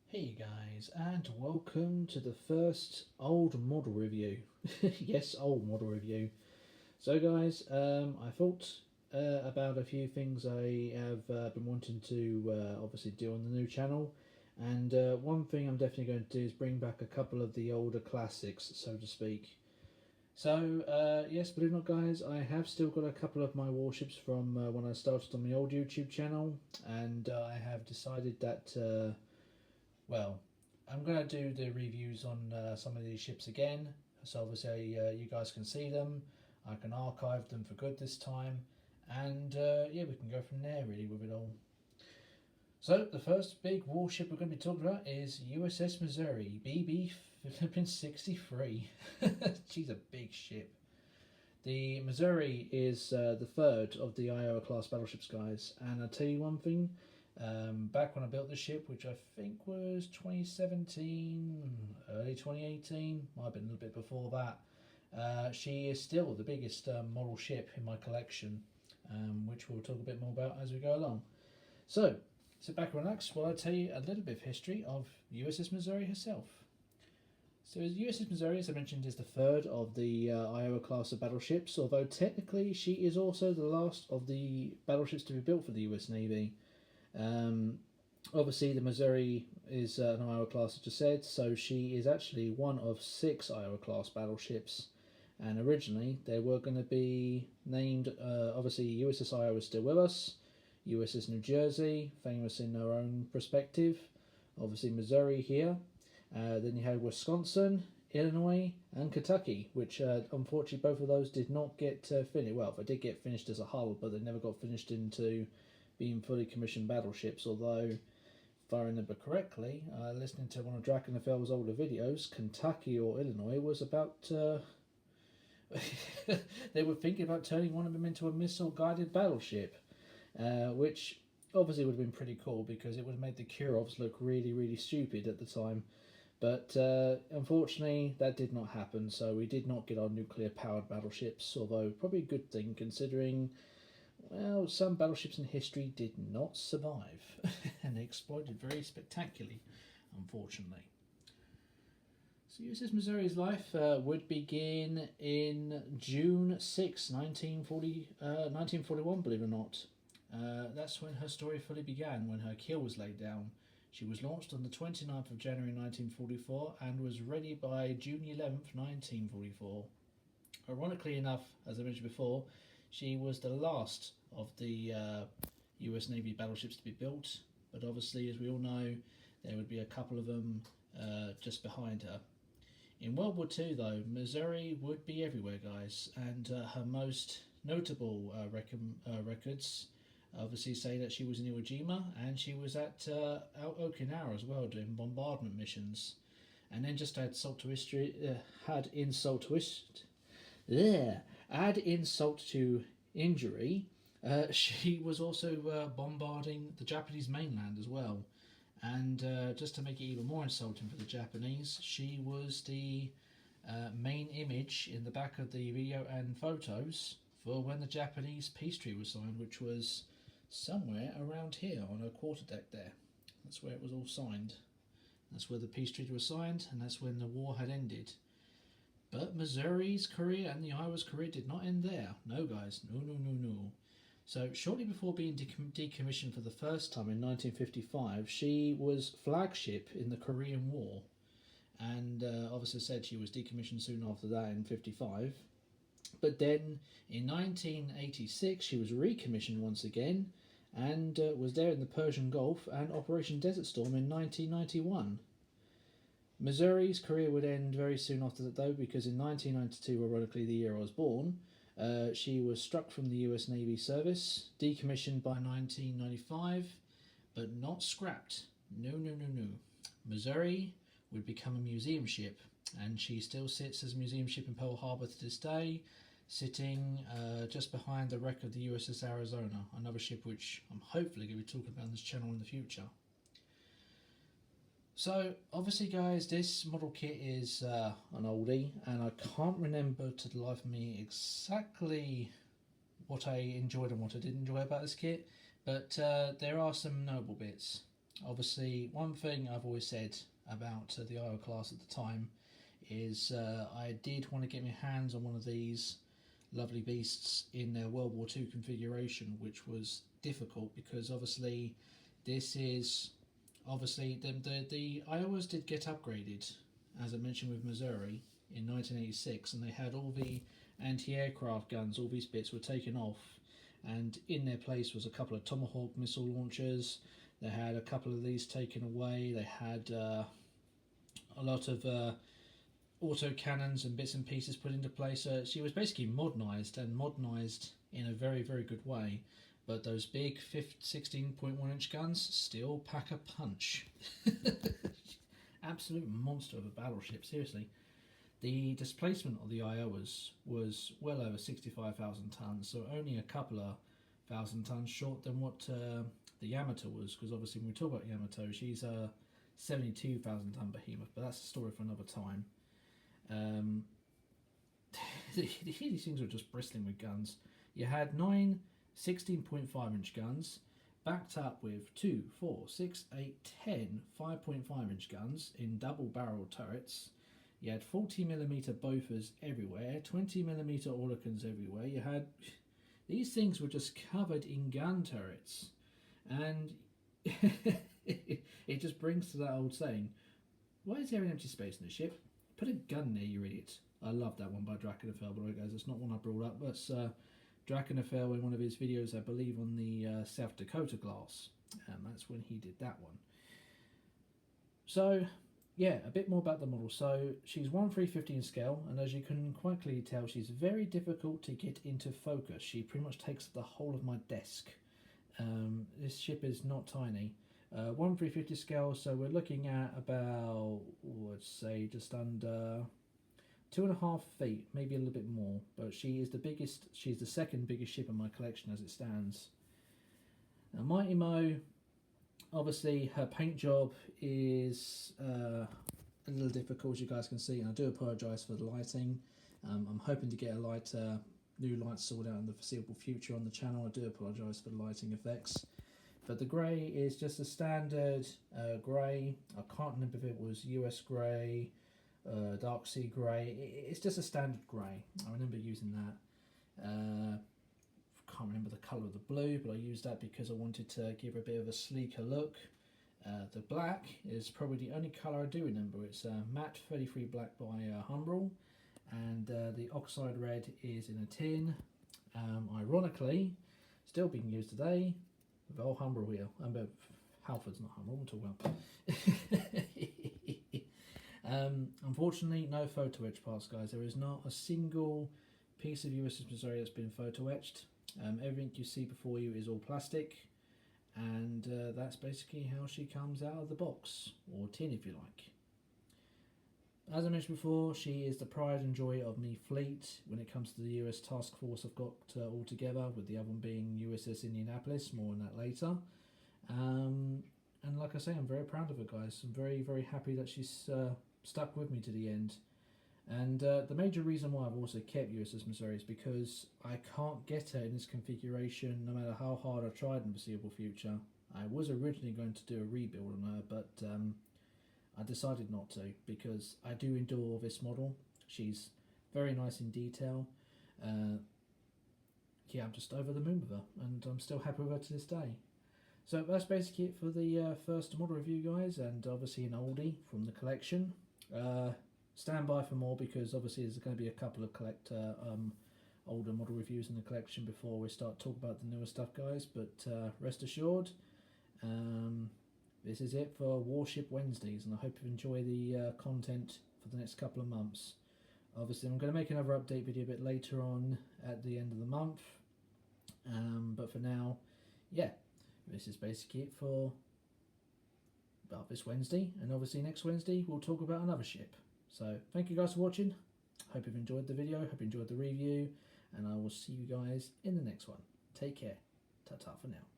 Hey guys, and welcome to the first old model review. Yes, old model review. So guys, I thought about a few things I have been wanting to obviously do on the new channel, and one thing I'm definitely going to do is bring back a couple of the older classics, so to speak. So yes, believe it or not guys, I have still got a couple of my warships from when I started on the old YouTube channel, and I have decided that well, I'm going to do the reviews on some of these ships again, so obviously you guys can see them. I can archive them for good this time, and yeah, we can go from there really with it all. So the first big warship we're going to be talking about is USS Missouri BB63. She's a big ship. The Missouri is the third of the Iowa class battleships, guys, and I'll tell you one thing. Back when I built the ship, which I think was 2017, early 2018, might have been a little bit before that, she is still the biggest model ship in my collection, which we'll talk a bit more about as we go along. So, sit back and relax while I tell you a little bit of history of USS Missouri herself. So, USS Missouri, as I mentioned, is the third of the Iowa class of battleships, although technically she is also the last of the battleships to be built for the US Navy. Um, Obviously, the Missouri is an Iowa class, as I just said, so she is actually one of 6 Iowa class battleships. And originally, they were going to be named, obviously, USS Iowa is still with us, USS New Jersey, famous in their own perspective, obviously, Missouri here. Then you had Wisconsin, Illinois, and Kentucky, which unfortunately both of those did not get finished. Well, they did get finished as a hull, but they never got finished into being fully commissioned battleships, although, if I remember correctly, listening to one of Drakenfeld's older videos, Kentucky or Illinois was about... they were thinking about turning one of them into a missile-guided battleship, which obviously would have been pretty cool because it would have made the Kurovs look really, really stupid at the time. But unfortunately, that did not happen, so we did not get our nuclear-powered battleships, although probably a good thing considering, well, some battleships in history did not survive, and they exploded very spectacularly, unfortunately. So USS Missouri's life would begin in June 6, 1941, believe it or not. That's when her story fully began, when her keel was laid down. She was launched on the 29th of January 1944 and was ready by June 11th, 1944. Ironically enough, as I mentioned before, she was the last of the US Navy battleships to be built, but obviously, as we all know, there would be a couple of them just behind her. In World War II, though, Missouri would be everywhere, guys, and her most notable records obviously say that she was in Iwo Jima and she was at Okinawa as well doing bombardment missions. And then just add insult to history, add insult to injury, she was also bombarding the Japanese mainland as well. And just to make it even more insulting for the Japanese, she was the main image in the back of the video and photos for when the Japanese peace treaty was signed, which was somewhere around here on her quarterdeck there. That's where it was all signed. That's where the peace treaty was signed, and that's when the war had ended. But Missouri's career and the Iowa's career did not end there. No, guys. No, no, no, no. So, shortly before being decommissioned for the first time in 1955, she was flagship in the Korean War. And obviously said she was decommissioned soon after that in 55. But then in 1986, she was recommissioned once again and was there in the Persian Gulf and Operation Desert Storm in 1991. Missouri's career would end very soon after that, though, because in 1992, ironically the year I was born, she was struck from the US Navy service, decommissioned by 1995, but not scrapped. No, no, no, no. Missouri would become a museum ship, and she still sits as a museum ship in Pearl Harbor to this day, sitting just behind the wreck of the USS Arizona, another ship which I'm hopefully going to be talking about on this channel in the future. So, obviously guys, this model kit is an oldie, and I can't remember to the life of me exactly what I enjoyed and what I didn't enjoy about this kit, but there are some notable bits. Obviously, one thing I've always said about the Iowa class at the time is I did want to get my hands on one of these lovely beasts in their World War II configuration, which was difficult because obviously this is obviously the Iowas did get upgraded, as I mentioned with Missouri in 1986, and they had all the anti-aircraft guns, all these bits were taken off, and in their place was a couple of Tomahawk missile launchers. They had a couple of these taken away. They had a lot of auto cannons and bits and pieces put into place. So she was basically modernised, and modernised in a very, very good way. But those big 16.1 inch guns still pack a punch. Absolute monster of a battleship, seriously. The displacement of the Iowas was well over 65,000 tonnes, so only a couple of thousand tonnes short than what the Yamato was, because obviously when we talk about Yamato, she's a 72,000 tonne behemoth, but that's a story for another time. These things were just bristling with guns. You had 9 16.5 inch guns, backed up with 2, 4, 6, 8, 10 5.5 inch guns in double barrel turrets. You had 40mm Bofors everywhere, 20mm Oerlikons everywhere. You had these things were just covered in gun turrets, and it just brings to that old saying: why is there an empty space in the ship? Put a gun there, you idiot. I love that one by Drakenfell, by the way, guys. It's not one I brought up, but it's Drakenfell in one of his videos, I believe, on the South Dakota class. That's when he did that one. So, yeah, a bit more about the model. So, she's 1/350 in scale, and as you can quite clearly tell, she's very difficult to get into focus. She pretty much takes up the whole of my desk. This ship is not tiny. 1/350 scale, so we're looking at about, let's say, just under 2.5 feet, maybe a little bit more, but she is the biggest. She's the second biggest ship in my collection as it stands. Now, Mighty Mo, obviously her paint job is a little difficult, as you guys can see, and I do apologise for the lighting. I'm hoping to get a new light sorted out in the foreseeable future on the channel. I do apologise for the lighting effects. But the grey is just a standard grey. I can't remember if it was US grey, dark sea grey. It's just a standard grey. I remember using that. Can't remember the colour of the blue, but I used that because I wanted to give a bit of a sleeker look. The black is probably the only colour I do remember. It's matte 33 black by Humbrol, and the oxide red is in a tin. Ironically, still being used today. The old Humbrol wheel. Halford's not Humbrol, we'll talk about. Unfortunately, no photo etch parts, guys. There is not a single piece of USS Missouri that's been photo etched. Everything you see before you is all plastic, and that's basically how she comes out of the box, or tin if you like. As I mentioned before, she is the pride and joy of me fleet when it comes to the US task force I've got all together, with the other one being USS Indianapolis. More on that later. And like I say, I'm very proud of her, guys. I'm very, very happy that she's stuck with me to the end. And the major reason why I've also kept USS Missouri is because I can't get her in this configuration no matter how hard I tried in the foreseeable future. I was originally going to do a rebuild on her, but I decided not to, because I do adore this model. She's very nice in detail. Yeah, I'm just over the moon with her, and I'm still happy with her to this day. So that's basically it for the first model review, guys, and obviously an oldie from the collection. Stand by for more, because obviously there's going to be a couple of older model reviews in the collection before we start talking about the newer stuff, guys. But rest assured, this is it for Warship Wednesdays, and I hope you enjoy the content for the next couple of months. Obviously, I'm going to make another update video a bit later on at the end of the month. But for now, yeah, this is basically it for about this Wednesday, and obviously next Wednesday we'll talk about another ship. So thank you guys for watching. Hope you've enjoyed the video, hope you enjoyed the review, and I will see you guys in the next one. Take care. Ta-ta for now.